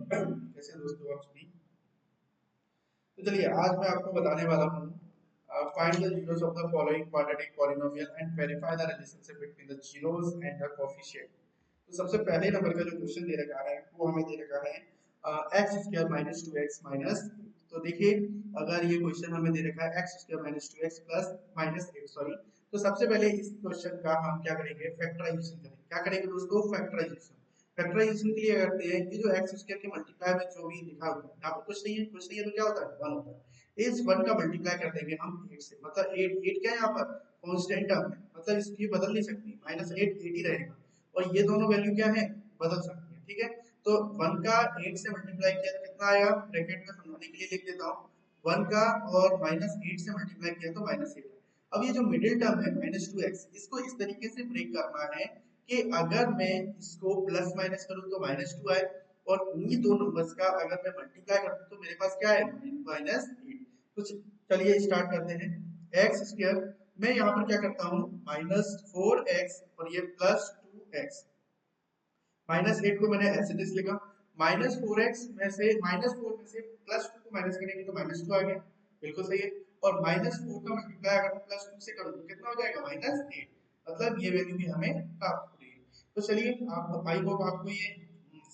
कैसे दोस्तों आप सभी। तो चलिए आज मैं आपको बताने वाला हूँ find the zeros of the following quadratic polynomial and verify the relationship between the zeros and the coefficient. तो सबसे पहले नंबर का जो क्वेश्चन दे रखा है वो हमें दे रखा है x square minus two x minus. तो देखिए अगर ये क्वेश्चन हमें दे रखा है x square minus two x plus minus eight sorry, तो सबसे पहले इस क्वेश्चन का हम क्या करेंगे, फैक्टराइजेशन करेंगे। क्या करेंगे दोस्तों, फैक्टराइजेशन। फैक्टराइजेशन के लिए करते हैं कि जो एक्स स्क्वायर के मल्टीप्लाई में जो भी लिखा होगा यहाँ पर कुछ नहीं है, कुछ नहीं है तो क्या होता है, वन होता है। इस वन का मल्टीप्लाई कर देंगे हम 8 से, मतलब 8 क्या है यहाँ पर कांस्टेंट टर्म है, मतलब इसकी बदल नहीं सकती, माइनस 8 8 ही रहेगा और ये दोनों वैल्यू क्या है, बदल सकती है। ठीक है, तो 1 का 8 से मल्टीप्लाई किया तो कितना आएगा, ब्रैकेट में समझाने के लिए लिख देता हूँ 1 का और माइनस 8 से मल्टीप्लाई किया तो माइनस 8। अब ये जो मिडिल टर्म है माइनस 2x, इसको इस तरीके से ब्रेक करना है कि अगर मैं इसको प्लस माइनस करूं तो माइनस 2 आए और इन्हीं दो नंबर्स का अगर मैं मल्टीप्लाई करता तो मेरे पास क्या है, माइनस 8। तो चलिए स्टार्ट करते हैं। एक्स स्क्वायर मैं यहाँ पर क्या करता हूँ, माइनस 4x और ये प्लस 2x। माइनस 8 को मैंने एज इट इज लिखा, माइनस 4x में से माइनस 4 में से प्लस 2 को माइनस करेंगे तो माइनस 2 आ गया, बिल्कुल सही है। और माइनस 4 का मल्टीप्लाई अगर मैं प्लस 2 से करूं तो कितना हो जाएगा, माइनस 8। मतलब ये वैल्यू भी हमें प्राप्त हो रही है। तो चलिए आप आई होप आपको ये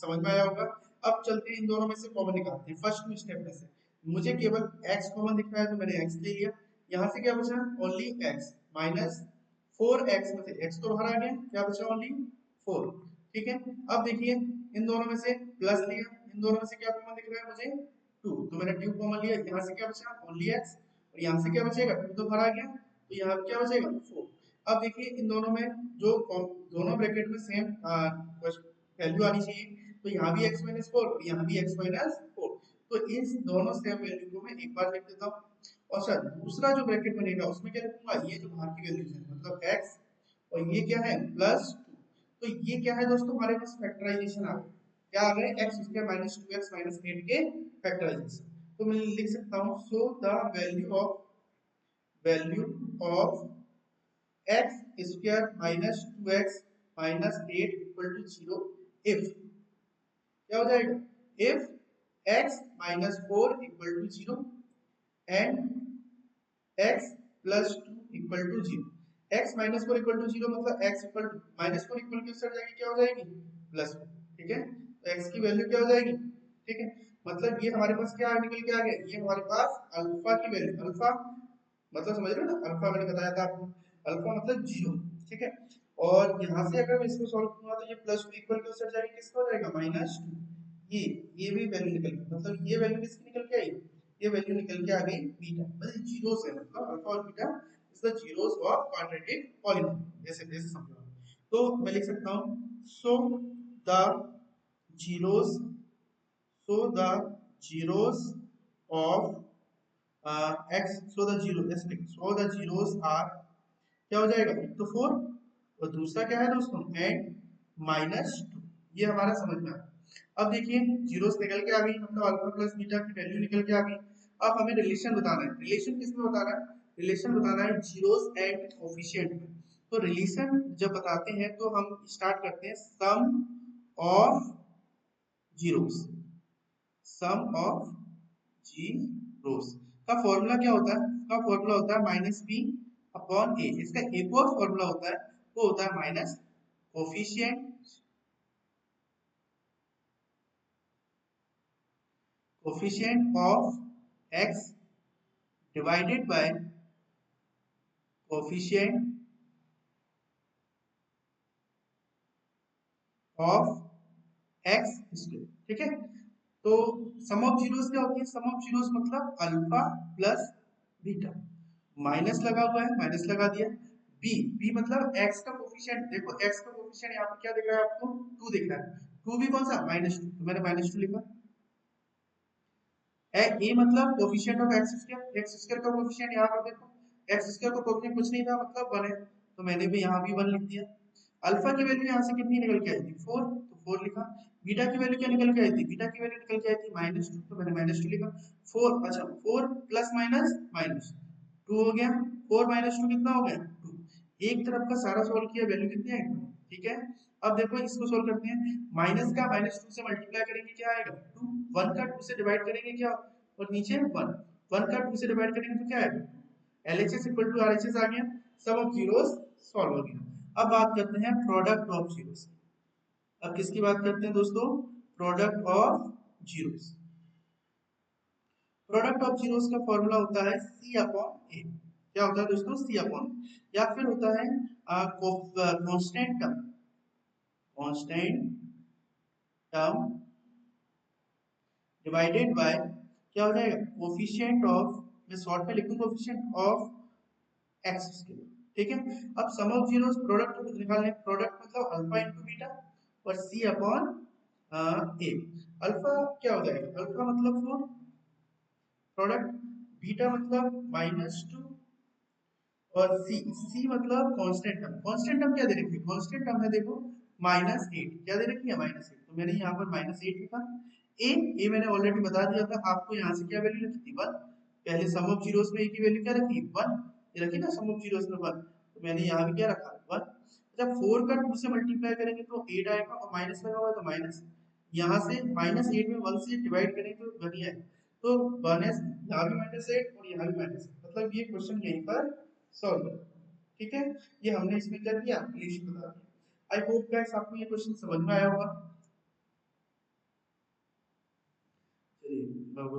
समझ में आया होगा। अब चलते हैं इन दोनों में से कॉमन निकालते हैं। फर्स्ट स्टेप में से मुझे केवल x कॉमन दिख रहा है तो मैंने x ले लिया। यहाँ से क्या बचा, ओनली x, माइनस 4x में से x तो बाहर आ गया, क्या बचा ओनली 4। ठीक है, अब देखिए इन दोनों में से प्लस लिया, इन दोनों में से क्या कॉमन दिख रहा है मुझे, 2, तो मैंने 2 कॉमन लिया। यहाँ से क्या बचा, ओनली x, और यहाँ से क्या बचेगा, 2 तो बाहर आ गया तो यहाँ क्या बचेगा 4। अब देखिए इन दोनों में जो दोनों ब्रैकेट में सेम वैल्यू आनी चाहिए, तो यहाँ भी x माइनस 4 और यहाँ भी x माइनस 4। तो इन दोनों सेम वैल्यू को मैं एक बार लिख देता हूँ और सर दूसरा जो ब्रैकेट बनेगा उसमें क्या लिखूंगा, ये जो बाहर की वैल्यूज है मतलब x और ये क्या है प्लस 2। तो ये क्या है दोस्तों, हमारे पास फैक्टराइजेशन आ गया। क्या आ गया, x square minus 2x minus 8 के फैक्टराइजेशन। तो मैं लिख सकता हूँ so the value of x square minus 2x minus 8 equal to 0 if क्या हो जाएगा, if x minus 4 equal to 0 and x plus 2 equal to 0। x minus 4 equal to 0 मतलब x equal to minus 4 equal to सर जाएगी, क्या हो जाएगी, plus 4। ठीक है, तो x की वैल्यू क्या हो जाएगी, ठीक है, मतलब ये हमारे पास क्या निकल के आ गया, ये हमारे पास अल्फा की वैल्यू, अल्फा मतलब समझ रहे हो ना, अल्फा मैंने बताया था आपको, अल्फा मतलब 0। ठीक है, और यहाँ से अगर मैं इसको सॉल्व करूंगा तो ये प्लस 2 इक्वल टू सर जाएगी, किसका हो जाएगा, माइनस 2। ये भी वैल्यू निकल गई, मतलब ये वैल्यू किसकी निकल के आई, ये वैल्यू निकल के आ गई बीटा, मतलब जीरोस है, मतलब अल्फा और beta is the zeros of quadratic polynomial, ऐसे ऐसे समझो। तो मैं लिख सकता हूं so the zeros, so the zeros of x, so the zero ऐसे लिख, सो द जीरोस आर, क्या हो जाएगा, एक तो 4 और दूसरा क्या है दोस्तों एंड माइनस 2। ये हमारा समझ में आया। अब देखिए जीरोस निकल के आ गई, मतलब अल्फा प्लस बीटा की वैल्यू निकल के आ गई। अब हमें रिलेशन बताना है, रिलेशन किसमें बताना है, रिलेशन बताना है जीरोस एंड कोएफिशिएंट में। तो रिलेशन जब बताते हैं तो हम स्टार्ट करते हैं sum of zeros, sum of zeros का फॉर्मूला क्या होता है, का फॉर्मूला होता है माइनस बी अपॉन ए। इसका एक और फॉर्मूला होता है, वो होता है minus coefficient, coefficient of x divided by coefficient of x square. ठीक है, तो सम ऑफ जीरोस क्या होती है, सम ऑफ जीरोस मतलब अल्फा प्लस बीटा, माइनस लगा हुआ है माइनस लगा दिया, बी बी मतलब x का कोएफिशिएंट, देखो x का कोएफिशिएंट यहाँ पर क्या दिख रहा है आपको, 2 दिख रहा है, 2 भी कौन सा माइनस 2, तो मैंने माइनस 2 लिखा। ए मतलब coefficient of x square, x square का कोएफिशिएंट यहाँ पर देखो, एक्स स्क्वायर का कोएफिशिएंट कुछ नहीं था मतलब 1 है, तो मैंने भी यहाँ भी 1 लिख दिया। अल्फा की वैल्यू यहाँ से कितनी निकल के आई थी 4, तो 4 लिखा। बीटा की वैल्यू क्या निकल के आई थी, बीटा की वैल्यू निकल के आई थी -2, तो मैंने -2 लिखा। 4 अच्छा 4 प्लस माइनस माइनस 2 हो गया, 4 - 2 कितना हो गया 2। एक तरफ का सारा सॉल्व किया, वैल्यू कितनी आई 2। ठीक है, अब देखो इसको सोल्व करते हैं, माइनस का माइनस टू से मल्टीप्लाई करेंगे क्या आएगा टू, वन का टू से डिवाइड करेंगे क्या, और नीचे वन, वन का टू से डिवाइड करेंगे तो क्या आएगा, LHS इक्वल टू RHS आ गया, सम ऑफ जीरोस सॉल्व हो गया। अब बात करते हैं प्रोडक्ट ऑफ जीरोस। अब किसकी बात करते हैं दोस्तों, product of zeros. Product of zeros का फॉर्मूला होता है C अपॉन A। क्या होता है दोस्तों, C अपॉन, या फिर होता है constant term, constant term divided by, क्या हो जाएगा, कोफिशिएंट ऑफ, मैं शॉर्ट में लिखूं कोफिशिएंट ऑफ एक्स स्क्वायर। ठीक है, अब सम ऑफ जीरोस प्रोडक्ट निकालने, प्रोडक्ट मतलब अल्फा इनटू बीटा और C अपॉन A। अल्फा क्या हो जाएगा, अल्फा मतलब 4, प्रोडक्ट बीटा मतलब -2, और सी मतलब कांस्टेंट टर्म, कांस्टेंट टर्म क्या दे रखी है, कांस्टेंट टर्म है देखो -8, क्या दे रखी है -8, तो मैंने यहाँ पर -8 लिखा। ए मैंने ऑलरेडी बता दिया था आपको, यहाँ से क्या वैल्यू रखी थी 1, पहले सम ऑफ जीरोस में ए की वैल्यू क्या रखी 1, ये रखी ना सम ऑफ जीरोस में 1, तो मैंने यहाँ भी क्या रखा 1। जब 4 का 2 से मल्टीप्लाई करेंगे तो 8 आएगा, और माइनस लगा हुआ है तो माइनस, यहाँ से -8 में 1 से डिवाइड करेंगे तो 1 ही आएगा, तो 1 है, यहाँ भी -8 और यहाँ भी -8, मतलब ये क्वेश्चन यहीं पर सॉल्व है। ठीक है, ये हमने इसमें क्या किया, रिलेशन बता दिया। आई होप गाइस आपको ये क्वेश्चन समझ में आया होगा। चलिए अब